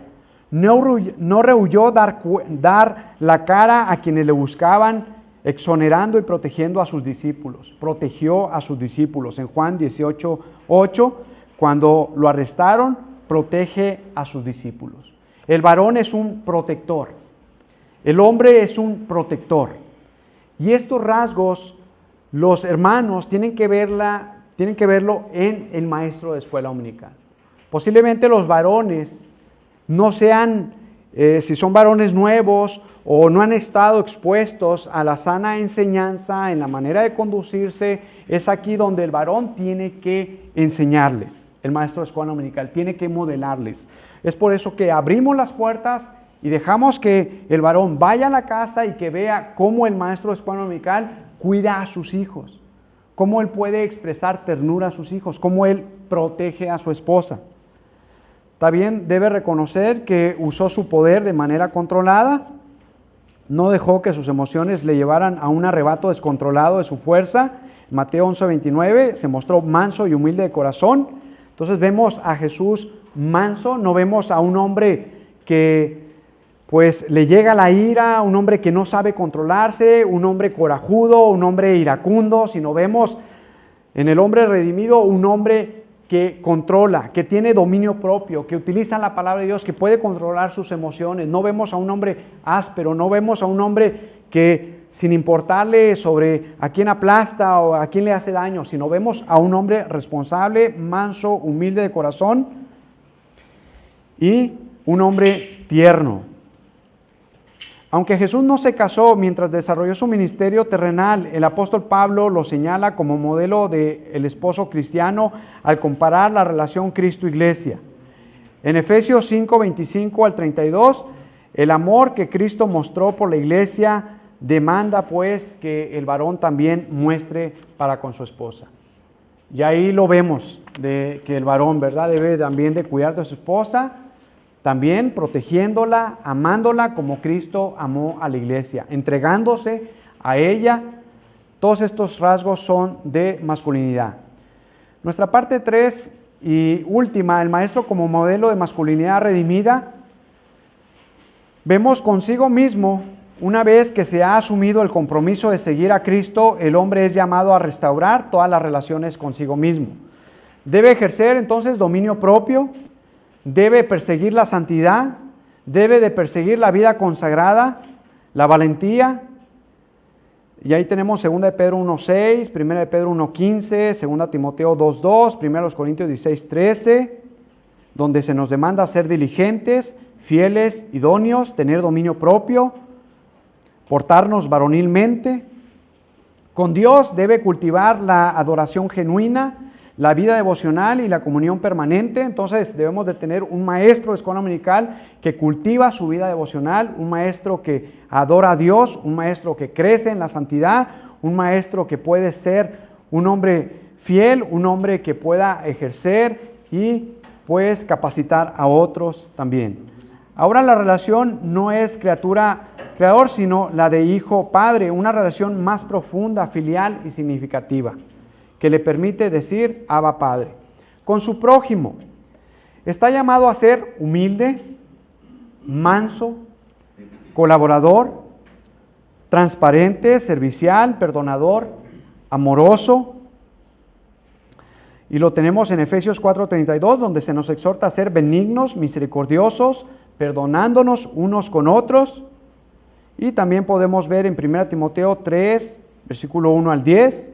no rehuyó dar la cara a quienes le buscaban, exonerando y protegiendo a sus discípulos. Protegió a sus discípulos. En Juan 18:8, cuando lo arrestaron, protege a sus discípulos. El varón es un protector. El hombre es un protector. Y estos rasgos, los hermanos tienen que verlo en el maestro de escuela dominical. Posiblemente los varones no sean, si son varones nuevos o no han estado expuestos a la sana enseñanza en la manera de conducirse, es aquí donde el varón tiene que enseñarles. El maestro de escuela dominical tiene que modelarles. Es por eso que abrimos las puertas y dejamos que el varón vaya a la casa y que vea cómo el maestro de escuela dominical cuida a sus hijos, cómo él puede expresar ternura a sus hijos, cómo él protege a su esposa. También debe reconocer que usó su poder de manera controlada, no dejó que sus emociones le llevaran a un arrebato descontrolado de su fuerza. Mateo 11:29 se mostró manso y humilde de corazón. Entonces vemos a Jesús manso, no vemos a un hombre que pues le llega la ira, un hombre que no sabe controlarse, un hombre corajudo, un hombre iracundo, sino vemos en el hombre redimido un hombre que controla, que tiene dominio propio, que utiliza la palabra de Dios, que puede controlar sus emociones. No vemos a un hombre áspero, no vemos a un hombre que sin importarle sobre a quién aplasta o a quién le hace daño, sino vemos a un hombre responsable, manso, humilde de corazón y un hombre tierno. Aunque Jesús no se casó mientras desarrolló su ministerio terrenal, el apóstol Pablo lo señala como modelo del esposo cristiano al comparar la relación Cristo-Iglesia. En Efesios 5:25 al 32, el amor que Cristo mostró por la iglesia demanda pues que el varón también muestre para con su esposa. Y ahí lo vemos, de que el varón, ¿verdad?, debe también de cuidar de su esposa, también protegiéndola, amándola como Cristo amó a la iglesia, entregándose a ella. Todos estos rasgos son de masculinidad. Nuestra parte 3 y última, el maestro como modelo de masculinidad redimida. Vemos consigo mismo, una vez que se ha asumido el compromiso de seguir a Cristo, el hombre es llamado a restaurar todas las relaciones consigo mismo. Debe ejercer entonces dominio propio, debe perseguir la santidad, debe de perseguir la vida consagrada, la valentía. Y ahí tenemos 2 de Pedro 1:6, 1 de Pedro 1:15, 2 Timoteo 2:2, 1 Corintios 16:13, donde se nos demanda ser diligentes, fieles, idóneos, tener dominio propio, portarnos varonilmente. Con Dios debe cultivar la adoración genuina, la vida devocional y la comunión permanente. Entonces debemos de tener un maestro de escuela dominical que cultiva su vida devocional, un maestro que adora a Dios, un maestro que crece en la santidad, un maestro que puede ser un hombre fiel, un hombre que pueda ejercer y pues capacitar a otros también. Ahora la relación no es criatura-creador, sino la de hijo-padre, una relación más profunda, filial y significativa, que le permite decir Abba Padre. Con su prójimo, está llamado a ser humilde, manso, colaborador, transparente, servicial, perdonador, amoroso. Y lo tenemos en Efesios 4:32, donde se nos exhorta a ser benignos, misericordiosos, perdonándonos unos con otros. Y también podemos ver en 1 Timoteo 3, versículo 1 al 10,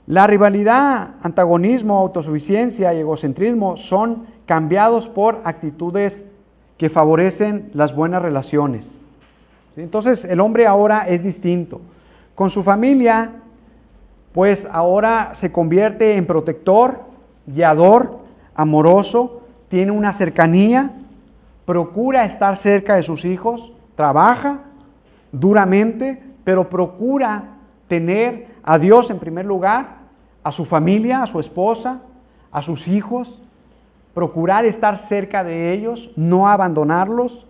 la rivalidad, antagonismo, autosuficiencia y egocentrismo son cambiados por actitudes que favorecen las buenas relaciones. Entonces el hombre ahora es distinto. Con su familia, pues ahora se convierte en protector, guiador, amoroso, tiene una cercanía, procura estar cerca de sus hijos, trabaja duramente, pero procura tener a Dios en primer lugar, a su familia, a su esposa, a sus hijos, procurar estar cerca de ellos, no abandonarlos,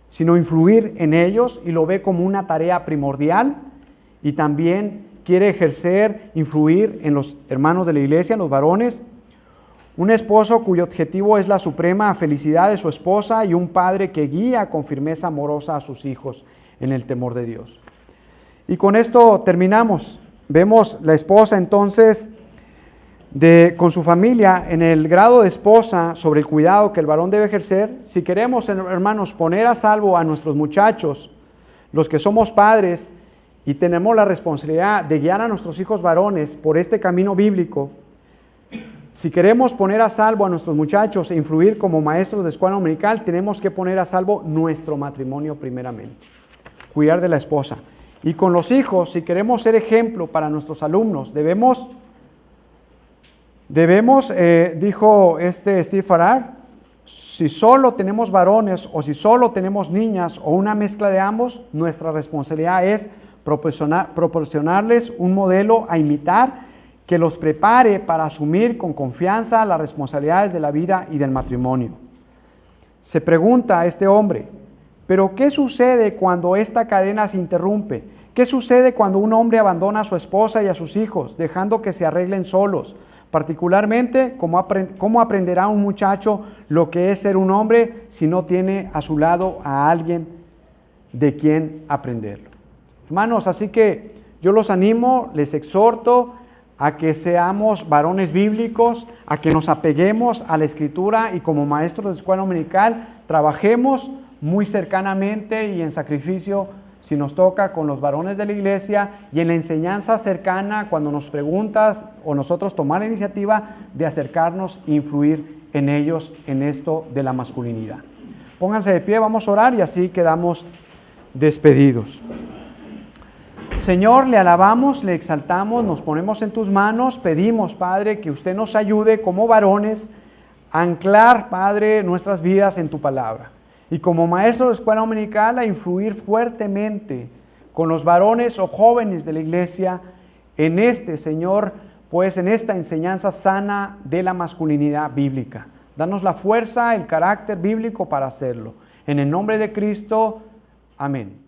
sino influir en ellos, y lo ve como una tarea primordial, y también quiere ejercer, influir en los hermanos de la iglesia, en los varones. Un esposo cuyo objetivo es la suprema felicidad de su esposa y un padre que guía con firmeza amorosa a sus hijos en el temor de Dios. Y con esto terminamos. Vemos la esposa entonces con su familia en el grado de esposa sobre el cuidado que el varón debe ejercer. Si queremos, hermanos, poner a salvo a nuestros muchachos, los que somos padres y tenemos la responsabilidad de guiar a nuestros hijos varones por este camino bíblico, si queremos poner a salvo a nuestros muchachos e influir como maestros de escuela dominical, tenemos que poner a salvo nuestro matrimonio primeramente, cuidar de la esposa. Y con los hijos, si queremos ser ejemplo para nuestros alumnos, debemos, dijo Steve Farrar, si solo tenemos varones o si solo tenemos niñas o una mezcla de ambos, nuestra responsabilidad es proporcionarles un modelo a imitar que los prepare para asumir con confianza las responsabilidades de la vida y del matrimonio. Se pregunta a este hombre, ¿pero qué sucede cuando esta cadena se interrumpe? ¿Qué sucede cuando un hombre abandona a su esposa y a sus hijos, dejando que se arreglen solos? Particularmente, ¿cómo aprenderá un muchacho lo que es ser un hombre si no tiene a su lado a alguien de quien aprenderlo? Hermanos, así que yo los animo, les exhorto a que seamos varones bíblicos, a que nos apeguemos a la Escritura y como maestros de escuela dominical trabajemos muy cercanamente y en sacrificio, si nos toca, con los varones de la iglesia y en la enseñanza cercana cuando nos preguntas o nosotros tomar la iniciativa de acercarnos e influir en ellos en esto de la masculinidad. Pónganse de pie, vamos a orar y así quedamos despedidos. Señor, le alabamos, le exaltamos, nos ponemos en tus manos, pedimos, Padre, que usted nos ayude como varones a anclar, Padre, nuestras vidas en tu palabra. Y como maestro de escuela dominical a influir fuertemente con los varones o jóvenes de la iglesia en Señor, pues en esta enseñanza sana de la masculinidad bíblica. Danos la fuerza, el carácter bíblico para hacerlo. En el nombre de Cristo, amén.